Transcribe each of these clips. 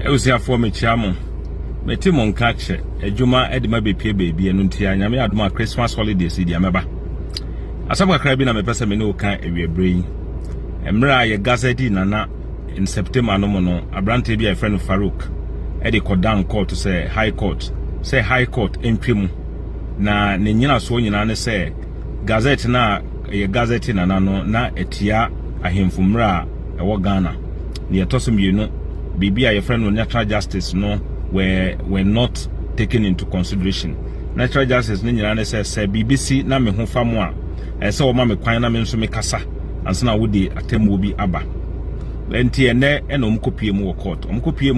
Eusia for me chiamo. Metimon catch ejuma edima be pie baby enu ntia nyame adoma Christmas holidays di ameba. Asabwa krabi na mepesa me no kan ewiebreyi. Emra ye Gazette nana in September no mono abrante bi a friend Farouk e de down court to say high court entwemu na ne nyina so nyina ne say Gazette na ye Gazette nana no na etia ahemfumra e wo Ghana ne etosom yenu bibi a ye friend no natural justice no were not taken into consideration. Natural justice ni nyina ne say BBC na me ho famo a say o ma me kwan na me nso me kasa ansana wodi atemu bi aba enti ene omkopie mu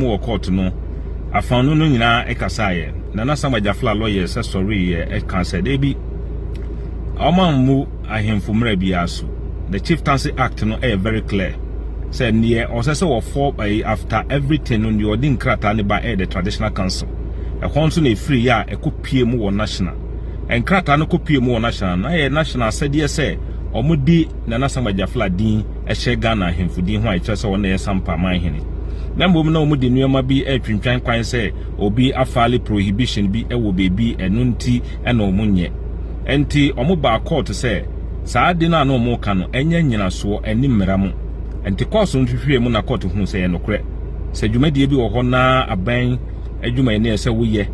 wo court no afanu no nyina ekasa ye na Samgba Gyafla lawyer say sorry ye cancer dey bi mu ahemfumra bi aso the Chieftaincy Act no very clear say near or say we for after everything on the ordin krata ne ba the traditional council e konso na free ya ekopie mu wo national en krata no kopie mu wo national na national said ye say omudi na Samgba Gyafla din ehye Ghana ahemfudin ho a kyerɛ wona yɛ sampa man hene na mbom na omudi nneɛma bi atwintwan kwan sɛ obi afale prohibition bi ɛwɔ bebi ɛno nti ɛna omunye enti omo ba court sɛ saa de na omo ka no ɛnyɛ nyinaso ɛni mmara mu enti court no hwehwe mu na court hu sɛ ɛnokorɛ sɛ dwumadie bi wɔ hɔ na aban adwuma ne sɛ woyɛ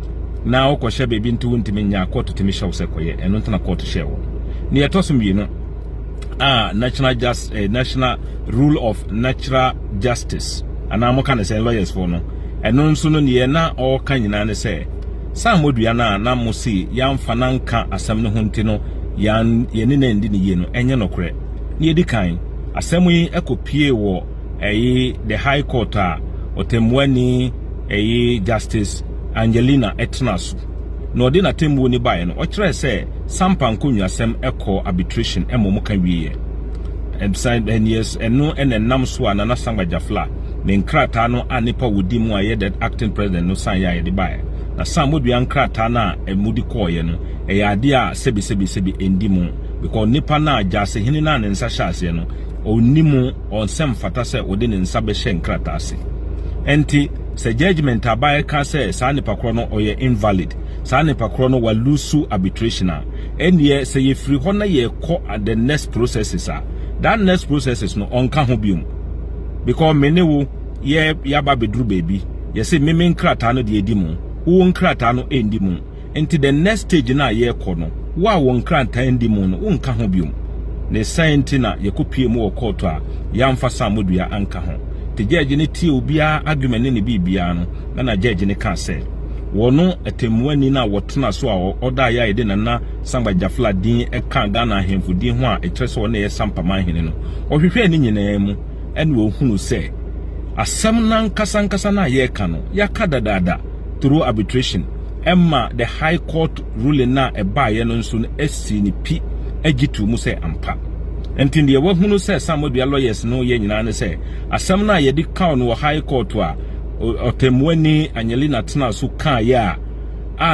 na wokɔhyɛ bebi nti wontimi nya court timi hyɛw sɛ kɔyɛ ɛno nti na court hyɛw ne yɛtɔsom yi no national rule of natural justice and I'm kind of say lawyers for no and no sooner near na all can you say SammorDua na musi yan fananka asem no huntino yan yenina ndi ni yeno enye no kre ne di kan asem yi ekopie wo the high court otemwani justice Angelina Etnasu no de na tembu ni bae no o kire se sampa nkonwa asem eko arbitration emomo kan wiye inside and yes eno enenam so na Samgba Gyafla ne nkrata no anipa wodi mu aye that acting president no san ya de bae na SammorDua nkrata na emudi koye no ade a sebi endi mu because nipa na jase hini na ne nsa hyase no onimu onsem fata se ode ne nsa be hye nkrata ase enti se judgment abaye ka se sa nipa kro no oye invalid sa nipa kro no wa lusu arbitration enie se ye free ho na ye ko at the next processes that next processes no onka ho biom because menewo ye yaba bedru baby ye se meme nkrata no de edi mu wo nkrata no endi mu enti the next stage na ye ko no wa wo nkrata endi mu no onka ho biom ne science na ye kopie mu wo court a yamfa SammorDua anka ho te judge ne tie obia argument ne bibia no na judge ne ka se wono etemuani na wotena so a oda ya ide na Samgba Gyafla din eka Ghana ahemfudin ho a ekyerese wona ye sampa man hene no ohwehwe ani nyina mu ene wo hunu se asem na nkasa na ye ka no yaka dadada through arbitration emma the high court ruling na ebaye no nso no esi ni pi agitu mu se ampa enti de wo hunu se SammorDua lawyers no ye nyina ne se asem na ye di ka no high court a otemwani Angelina tena so kan ya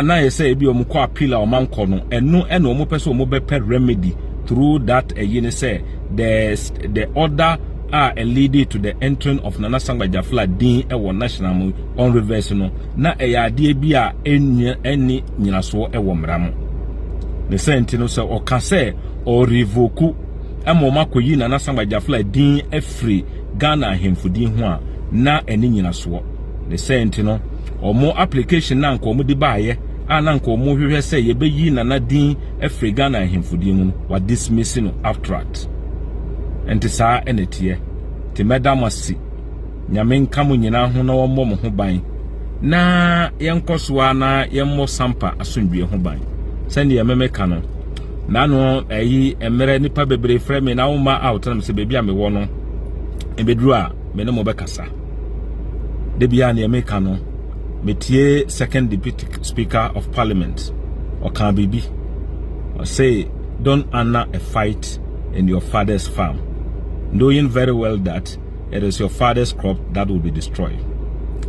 na ye say bi omko appeal a omanko no eno ena omo pese omo be remedy through that yene say the order leading to the entry of Samgba Gyafla din ewo national on reverse no na ade bi a eni nyinaso ewo mram the senti no say o ka say o revoke emo makoyi Samgba Gyafla din afri Ghana ahemfudin ho a na eni nyinaso the senti no omo application na nko omo di baaye na nko omo hwehwe say ye beyi na din afri Ghana ahemfudin no wa dismiss no abstract enti saa enetie te medamasi nyame nkamu nyina ho na wo mo ho ban na yenkosoa na yemmo sampa asundwe ho ban sende yememe ka no na no emere nipa bebre frame na wo ma out na se bebi a me wo no ebedru a me ne mo bekasa de bia na yeme ka no metie second deputy speaker of parliament or can bibi or say don't honor a fight in your father's farm, knowing very well that it is your father's crop that will be destroyed.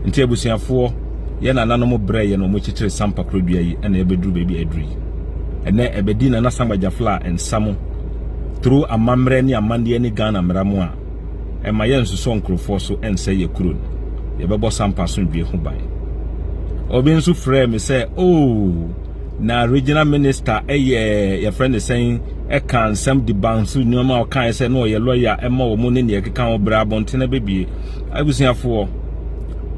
In Tebusiafo, Yana Nanomo Bray and Omuchi Sampa Krubia and Ebedru baby Edri. And then Ebedina Samgba Gyafla and Samo through a mamreni a mandiani Ghana Mramua. And my young son Krofoso and say ye kurun. yɛbɛbɔ Sampa so ndwe ho ban obi nso frɛ me sɛ oh na regional minister your friend is saying can some the banks no ma kan say no ye lawyer e ma wo mu ne ne keka wo bra bontene bebie abusuafo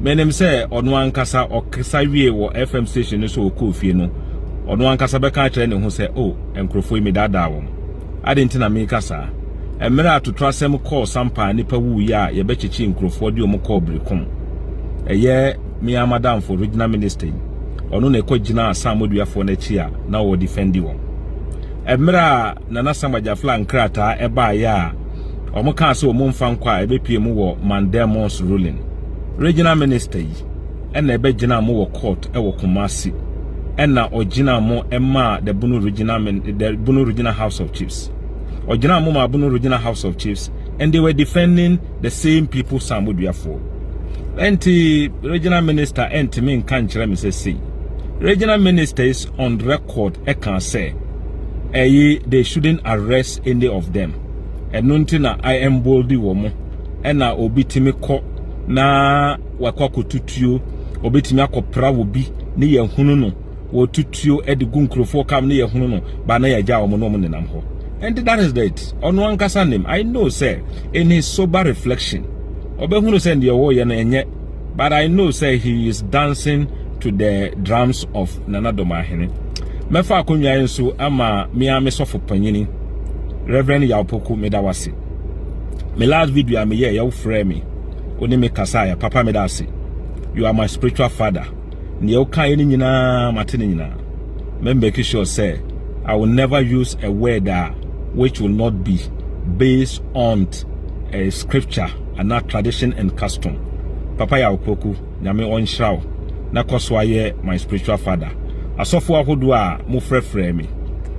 menem say ono ankasa okesa wie wo FM station so okofie no ono ankasa be kan kire ne ho say oh enkrofo mi dada wo adenti na me kasa emira atotra sem call Sampa nipa wu ya ye be chichi enkrofo de o mu call brekom eye mi amadam for regional minister ono na ekogina SammorDua for na chi a na wo defendi wo emra na Samgba Gyafla nkrata eba ya omo kan se omo mfa nkwa ebepie mu wo Mandemons ruling regional minister yi ena ebegina mu wo court e wo Kumasi ena ogina mu ema the Bunu regional house of chiefs ogina mu ma Bunu regional house of chiefs and they were defending the same people SammorDua for enti regional minister enti me nkan kire me say regional ministers on record can say they shouldn't arrest any of them. And nuntina I am boldy woman. And na obitimi ko na wakako tutuo obitimi akopra wo bi ne ye hununo wo tutuo edi gunkrofo kam ne ye hununo ba na ya ja wo no nenam ho. And that is that. Ono ankasa nim I know say in his sober reflection obehunu say ndie wo ye na enye but I know say he is dancing to the drums of Nana Domahene. Mefa akonwa enso ama me sofo panyini Reverend Yapoku medawase. Me last video am here you frame me. Oni me kasaya papa medase. You are my spiritual father. Ni o kan ni nyina matene nyina. Me make sure say I will never use a word which will not be based on a scripture and not tradition and custom. Papa Yapoku nyame onhraw na koswaye my spiritual father asofo ahodo a mo frefre me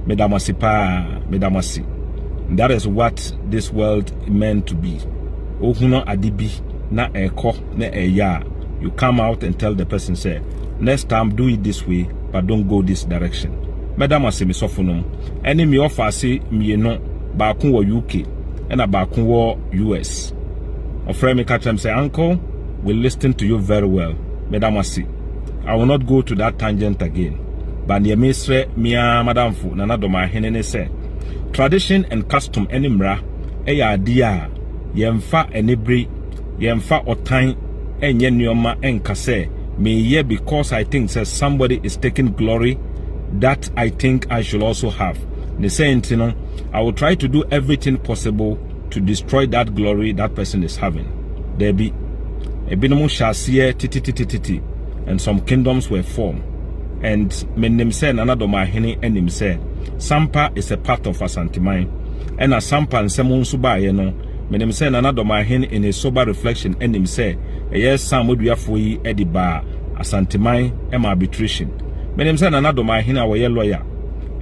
medamasi pa medamasi. That is what this world meant to be. Ohuno adibi na eko na eya. You come out and tell the person say next time do it this way but don't go this direction. Medamasi me sofunum eni me offer say me no ba kun wo UK and ba kun wo US. Ofre me catch him say uncle we listen to you very well. Medamasi I will not go to that tangent again. But the ministry, Mia Madam Fu, Nana Domahene say, tradition and custom enimra, eya dia, yemfa enibri, yemfa otain, enyenyoma enkase, me ye because I think says somebody is taking glory that I think I should also have. The saying, you know, I will try to do everything possible to destroy that glory that person is having. There be a binomo shasiye titi. And some kingdoms were formed. And menim say Nana Domahene enim say Sampa is a part of Asantimine. And as Sampa and Semon Suba no menim say Nana Domahene in a sober reflection enim say yes SammorDua foi ediba Asantimine em arbitration. Menim say Nana Domahene a ye lawyer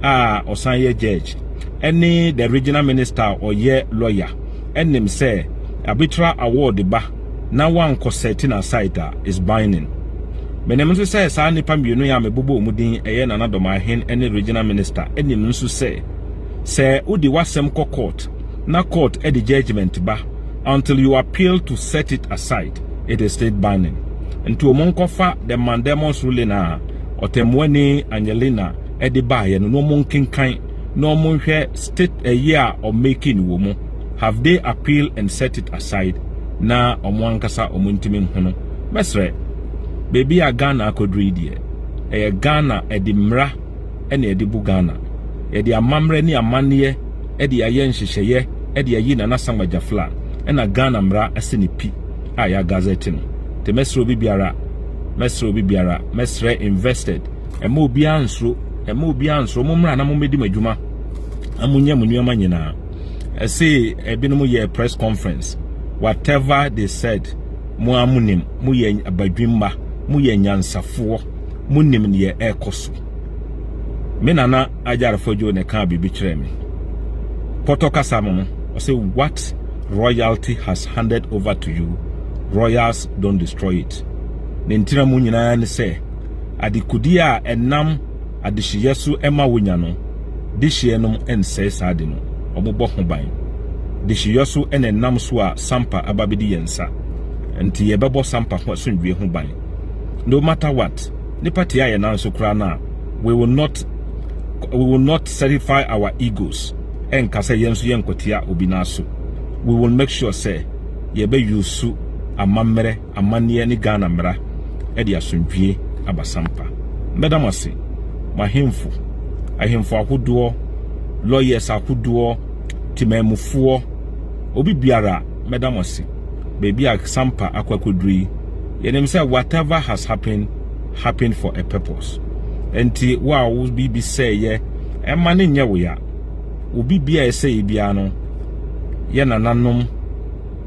osan ye judge. Any the regional minister or ye lawyer enim say arbitral award ba na one setting aside is binding. Menem nso say sa nipa mienu ya mebobo omudin eye Nana Domahene any regional minister enim nso say udi wasem court na court the judgment ba until you appeal to set it aside it is state binding. Nti omonkofa the Mandemons ruling otemwani Angelina edi ba ye no monkinkan no monhwe state a year of making womo have they appeal and set it aside na omwankasa omuntimi hono mesre baby a Ghana could read ye. A Ghana edimra and edibu Ghana. Edi amamre ni amanie, edi ayen shisheye, edi ayin na Samgba Gyafla, and a Ghana mra asinipi. Aya Gazette. The mesro bibiara, mesre invested. A mo biansro, mumra na mumedi majuma. Amunya munya manyina. I say a binomu ye press conference. Whatever they said, mo amunim, mu ye abadwimba. Muye nyansafo munim ne ekoso me nana ajarafo jo ne kan bibi kire me potokasa mo say what royalty has handed over to you royals don't destroy it nentira mu nyina ne say adikudi a enam adihyesu ema wonya no dihyenom ense saade no obobo ho ban dihyesu enenam so a Sampa ababedi yensa enti ye bebo Sampa ho asundwe ho ban. No matter what, nipa tia ye nan so kra na, we will not satisfy our egos. Enka say yenso yenkotia obi na so. We will make sure say ye be yusu amamere amanie ni Ghana mra e de asundwe aba Sampa. Madam ase mahemfu ahemfu akodo lawyers akodo timamufuo obi biara madam ase baby a Sampa akwakodri yenem say whatever has happened for a purpose. Enti wa wo bibi say ye emma ne nye wo ya obi bia say bia no ye nananom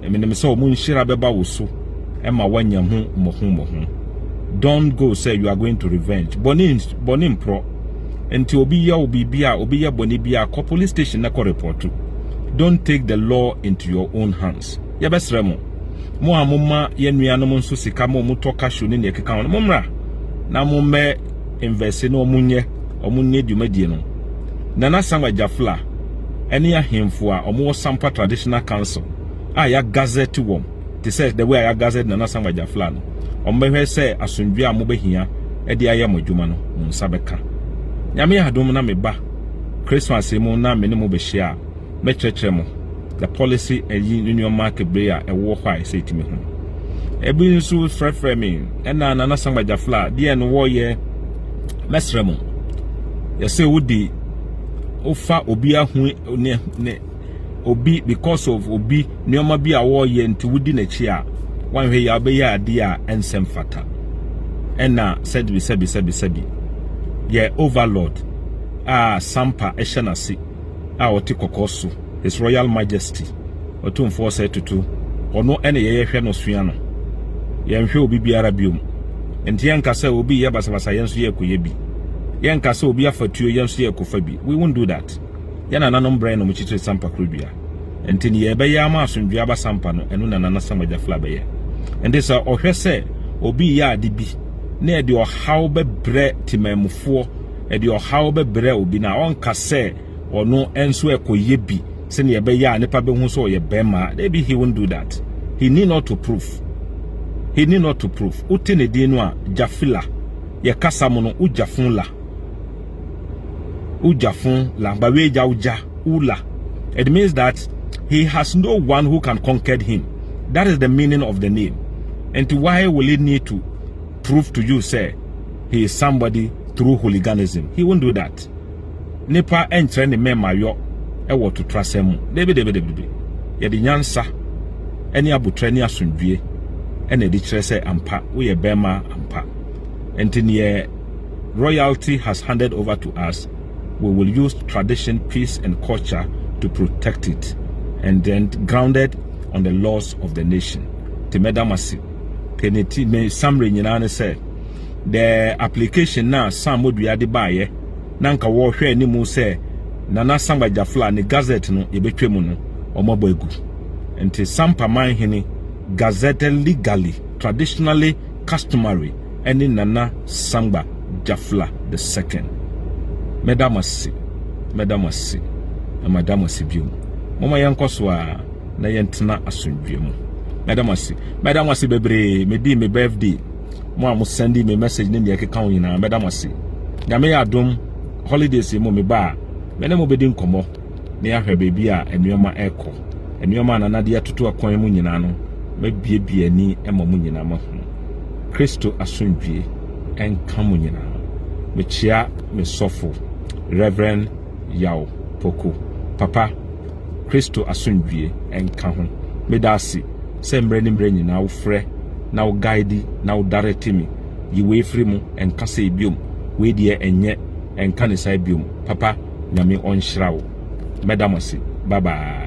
emenem say omu nhira beba wo so emma wanya hu mohu. Don't go say you are going to revenge. Bonin pro. Enti obi ya obi ya boni bia ko police station na ko report. Don't take the law into your own hands. Ya besremo. Mo amoma ye nuanom nso sika mo mutoka show ne ekeka on momra. Na mo me invest no omunye dwumadie no. Nana Samgba Gyafla eni ahemfo a omo Sampa Traditional Council ya Gazette wom. They said the way ya Gazette Nana Samgba Gyafla no. Ombehwe se asundwe a mobehia e de aye modwuma no nsabeka nyame adom na meba Christmas mu na me ne mo behia me kyerkyeremo the policy union market breya e wo hwa se timi ho ebi nso frefre me na Nana Samgba Gyafla de no wo ye mesremo ye se wodi ofa obi ahu ne obi because of obi nyoma bi a wo ye nti wodi na chi a one way ya be ya dia ensem fata ena said we sebi ye overlord Sampa eshanasi oti kokoso His Royal Majesty otumfo say tutu ono ene ye hwe no sua no ye nhwe obi biara biom enti yanka say obi ye basabasa yenso ye koye bi yanka say obi afatuo yenso ye kofa bi. We won't do that. Yana nanom brain no muchitre Sampa krobia enti ni ye be ya ma asundwe aba Sampa no eno na Nana Samgba Gyafla be ye. And this ohwe say obi ya de bi na e de ohaw be bre timamufo e de ohaw be bre obi na onka say ono enso ekoye bi se ne be ya nipa be hu so ye bema. Maybe he won't do that. He need not to prove. Uti ne din no a Gyafla ye kasa mo no ujafun la ba we ja uja ula. It means that he has no one who can conquer him. That is the meaning of the name. And why will he need to prove to you, say, he is somebody through hooliganism? He won't do that. Nipa entren the mema yo ewo to trust him. Debi. Ye di nyansa eni abutre ni asundwie ene di kire say ampa we ye bema ampa. Enti royalty has handed over to us. We will use tradition, peace and culture to protect it, and then grounded on the laws of the nation. Timedamasi keneti me samre nyina ne say the application na SammorDua de baye nanka wo hwe ni mu say Nana Samgba Gyafla ne Gazette no yebetwemu no omobo egu enti Sampa manhene Gazette legally traditionally customary any Nana Samgba Gyafla the second. Medamasi biom mama yankoso a na yentena asundwe mu. Medamasi bebre medi me birthday mo am send me message ne ye keka nyina medamasi nyame ya adom holidays mo me ba me ne mo bedi nkomo ne ya hwe bebi a enuoma eko enuoma na nade atoto akwan mu nyina no mabiebie ni ema mu nyina ma ho Kristo asundwe enka mu nyina me chia me sofo Reverend Yao Poko Papa Kristo asundwe enka ho medasi sembre ni mbre nyina wo frɛ na wo guide na wo direct me yi we free mu enka se biom we die enye enka ne sai biom papa nyame onhyira wo medamasi bye bye.